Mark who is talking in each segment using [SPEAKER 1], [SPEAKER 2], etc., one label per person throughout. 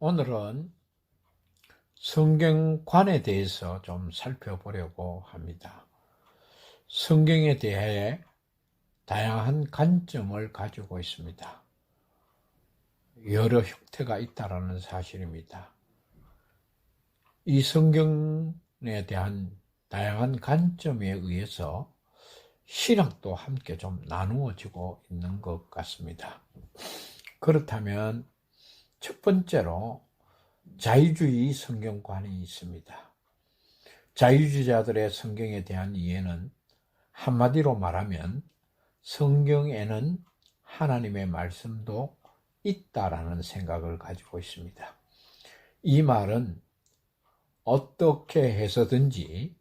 [SPEAKER 1] 오늘은 성경관에 대해서 좀 살펴보려고 합니다. 성경에 대해 다양한 관점을 가지고 있습니다. 여러 형태가 있다는 사실입니다. 이 성경에 대한 다양한 관점에 의해서 신학도 함께 좀 나누어지고 있는 것 같습니다. 그렇다면 첫 번째로 자유주의 성경관이 있습니다. 자유주의자들의 성경에 대한 이해는 한마디로 말하면 성경에는 하나님의 말씀도 있다라는 생각을 가지고 있습니다. 이 말은 어떻게 해서든지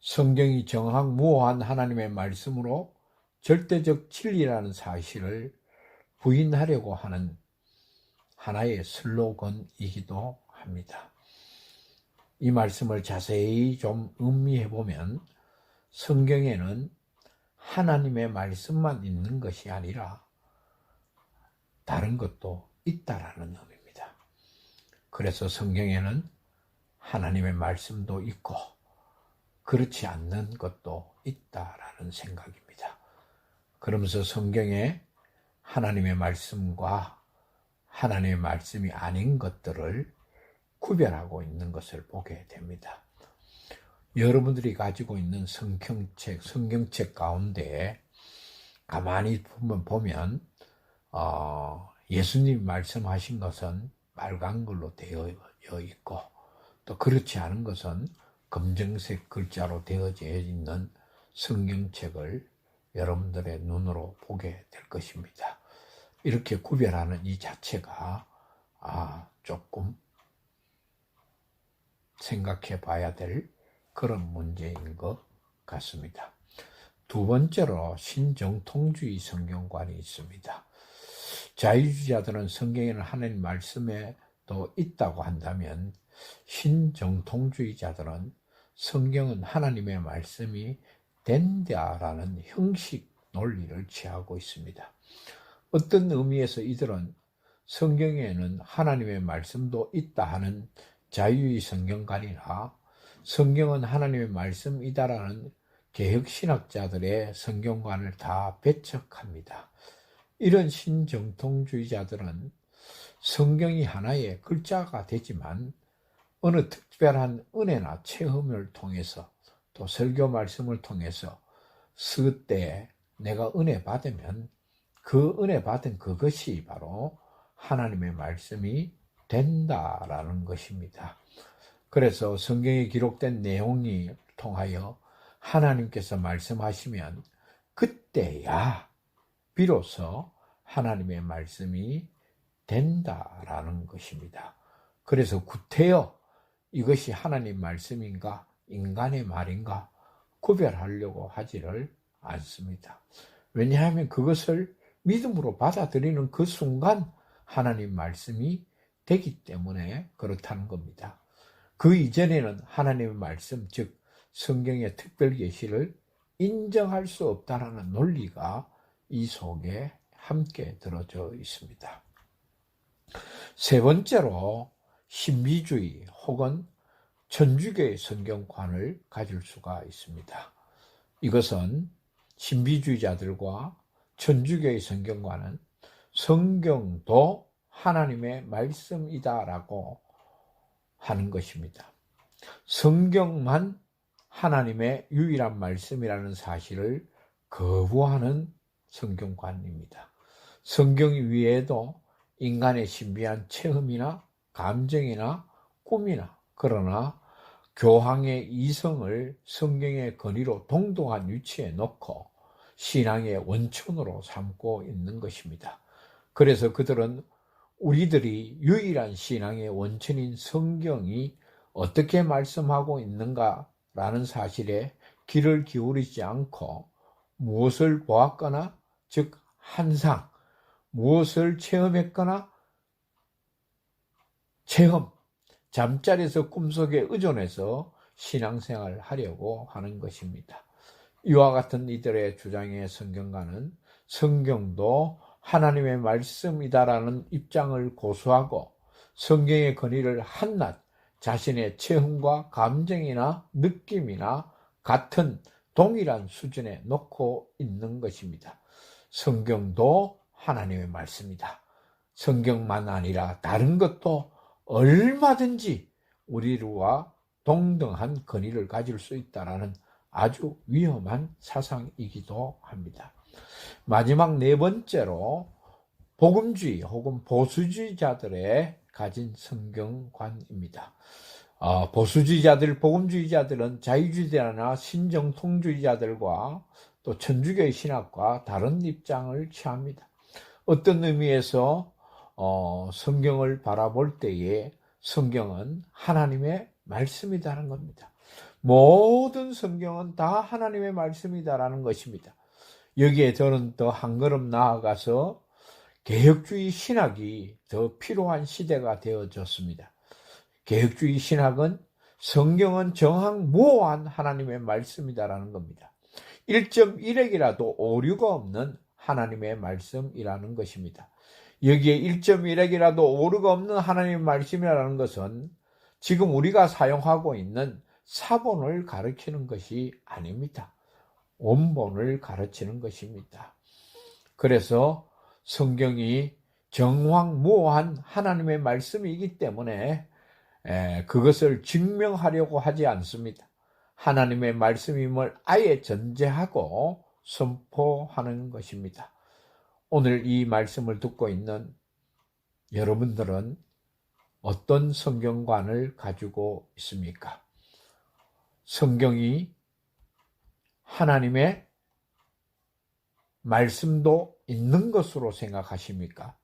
[SPEAKER 1] 성경이 정확무오한 하나님의 말씀으로 절대적 진리라는 사실을 부인하려고 하는 하나의 슬로건이기도 합니다. 이 말씀을 자세히 좀 음미해 보면 성경에는 하나님의 말씀만 있는 것이 아니라 다른 것도 있다라는 의미입니다. 그래서 성경에는 하나님의 말씀도 있고 그렇지 않는 것도 있다라는 생각입니다. 그러면서 성경에 하나님의 말씀과 하나님의 말씀이 아닌 것들을 구별하고 있는 것을 보게 됩니다. 여러분들이 가지고 있는 성경책 가운데 가만히 보면 예수님이 말씀하신 것은 빨간 글로 되어 있고 또 그렇지 않은 것은 검정색 글자로 되어져 있는 성경책을 여러분들의 눈으로 보게 될 것입니다. 이렇게 구별하는 이 자체가 조금 생각해 봐야 될 그런 문제인 것 같습니다. 두 번째로 신정통주의 성경관이 있습니다. 자유주의자들은 성경에는 하나님 말씀에 또 있다고 한다면 신정통주의자들은 성경은 하나님의 말씀이 된다라는 형식 논리를 취하고 있습니다. 어떤 의미에서 이들은 성경에는 하나님의 말씀도 있다 하는 자유주의 성경관이나 성경은 하나님의 말씀이다라는 개혁신학자들의 성경관을 다 배척합니다. 이런 신정통주의자들은 성경이 하나의 글자가 되지만 어느 특별한 은혜나 체험을 통해서 또 설교 말씀을 통해서 쓰을 때 내가 은혜 받으면 그 은혜 받은 그것이 바로 하나님의 말씀이 된다라는 것입니다. 그래서 성경에 기록된 내용이 통하여 하나님께서 말씀하시면 그때야 비로소 하나님의 말씀이 된다라는 것입니다. 그래서 구태여 이것이 하나님 말씀인가 인간의 말인가 구별하려고 하지를 않습니다. 왜냐하면 그것을 믿음으로 받아들이는 그 순간 하나님 말씀이 되기 때문에 그렇다는 겁니다. 그 이전에는 하나님의 말씀, 즉 성경의 특별 계시를 인정할 수 없다라는 논리가 이 속에 함께 들어져 있습니다. 세 번째로 신비주의 혹은 천주교의 성경관을 가질 수가 있습니다. 이것은 신비주의자들과 천주교의 성경관은 성경도 하나님의 말씀이다라고 하는 것입니다. 성경만 하나님의 유일한 말씀이라는 사실을 거부하는 성경관입니다. 성경 위에도 인간의 신비한 체험이나 감정이나 꿈이나 그러나 교황의 이성을 성경의 권위로 동등한 위치에 놓고 신앙의 원천으로 삼고 있는 것입니다. 그래서 그들은 우리들이 유일한 신앙의 원천인 성경이 어떻게 말씀하고 있는가라는 사실에 귀를 기울이지 않고 무엇을 보았거나 즉 환상, 무엇을 체험했거나 잠자리에서 꿈속에 의존해서 신앙생활을 하려고 하는 것입니다. 이와 같은 이들의 주장의 성경가는 성경도 하나님의 말씀이다라는 입장을 고수하고 성경의 권위를 한낱 자신의 체험과 감정이나 느낌이나 같은 동일한 수준에 놓고 있는 것입니다. 성경도 하나님의 말씀이다. 성경만 아니라 다른 것도 얼마든지 우리와 동등한 권위를 가질 수 있다는 아주 위험한 사상이기도 합니다. 마지막 네 번째로 복음주의 혹은 보수주의자들의 가진 성경관입니다. 복음주의자들은 자유주의자나 신정통주의자들과 또 천주교의 신학과 다른 입장을 취합니다. 어떤 의미에서 성경을 바라볼 때에 성경은 하나님의 말씀이라는 겁니다. 모든 성경은 다 하나님의 말씀이다라는 것입니다. 여기에 저는 더 한 걸음 나아가서 개혁주의 신학이 더 필요한 시대가 되어졌습니다. 개혁주의 신학은 성경은 정확무오한 하나님의 말씀이다라는 겁니다. 1.1핵이라도 오류가 없는 하나님의 말씀이라는 것입니다. 여기에 1.1핵이라도 오류가 없는 하나님의 말씀이라는 것은 지금 우리가 사용하고 있는 사본을 가르치는 것이 아닙니다. 원본을 가르치는 것입니다. 그래서 성경이 정확무오한 하나님의 말씀이기 때문에 그것을 증명하려고 하지 않습니다. 하나님의 말씀임을 아예 전제하고 선포하는 것입니다. 오늘 이 말씀을 듣고 있는 여러분들은 어떤 성경관을 가지고 있습니까? 성경이 하나님의 말씀도 있는 것으로 생각하십니까?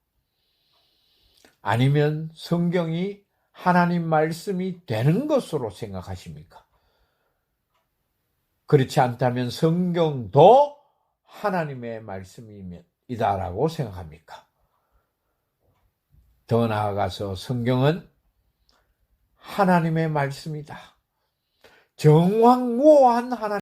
[SPEAKER 1] 아니면 성경이 하나님 말씀이 되는 것으로 생각하십니까? 그렇지 않다면 성경도 하나님의 말씀이다라고 생각합니까? 더 나아가서 성경은 하나님의 말씀이다. 정확무오한 하나님